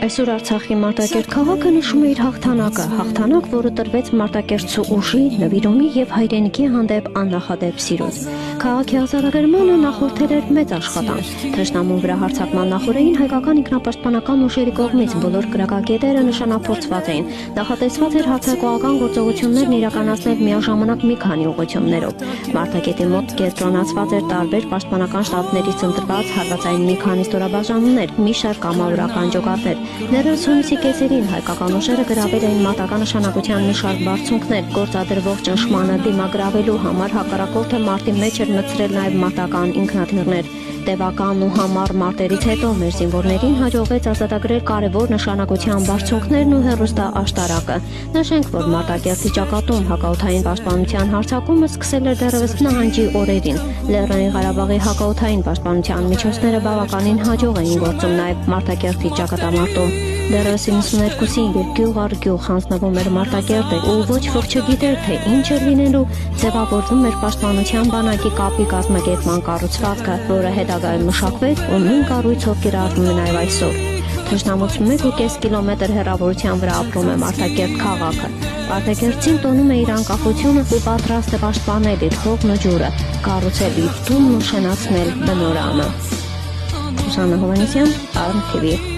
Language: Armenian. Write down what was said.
Այսօր Արցախի Մարտակերտ քաղաքը նշում է իր հաղթանակը, հաղթանակ, որը տրվեց մարտակերտցու ուժի, նվիրումի եւ հայրենիքի հանդեպ աննախադեպ սիրուց։ Քաղաքի ազատագրմանը նախորդել էր մեծ աշխատանք։ Թշնամու վրա հարձակման նախօրեին հայկական ինքնապաշտպանական ուժերի կողմից բոլոր կրակակետերը նշանափորձված էին։ Նախատեսված էր հարձակողական գործողություններն իրականացնել միաժամանակ մի քանի ուղղություններով։ Մարտակերտի մոտ կենտրոնացված էր տարբեր պաշտպանական շտաբներից ընտրված հարվածային մի քանի ստորաբաժանումներ, մի շարք կամավորական ջոկատներ։ Ներս հունիսի կեսերին հայկական ուժերը գրավել էին մարտական նշանակության մի շարք բարձունքներ, գործադրվող ճնշմանը դիմագրավելու համար հակառակորդը մարտի մեջ էր մտցրել նաև մարտական ինքնաթիռներ։ Տևական ու համառ մարտերից հետո մեր զինվորներին հաջողվեց ազատագրել կարևոր նշանակության բարձունքներն ու հեռուստա աշտարակը։ Նշենք, որ Մարտակերտի ճակատում հակաօդային պաշտպանության հարձակումը սկսել էր դեռևս նահանջի օրերին։ Լեռնային Ղարաբաղի հակաօդային պաշտպանության միջոցները բավականին հաջող էին գործում նաև Մարտակերտի ճակատամարտում։ Դեռևս 92-ին գյուղ առ գյուղ հանձնվում էր Մարտակերտը ու ոչ ոք չգիտեր, թե ինչ էր լինելու, ձևավորվում էր պաշտպանության բանակի կապի կազմակերպման կառուցվածքը, որը հետագայում մշակվեց ու նույն կառույցով կիրառվում է նաև այսօր։ Թշնամուց 1.5 կիլոմետր հեռավորության վրա ապրում է Մարտակերտ քաղաքը։ Մարտակերտին տոնում է իր անկախությունը ու պատրաստ է պաշտպանել իր հողն ու ջուրը, կառուցել իր տունն ու շենացնել բնորանը։ Սուսաննա Հովհաննիսյան, RTV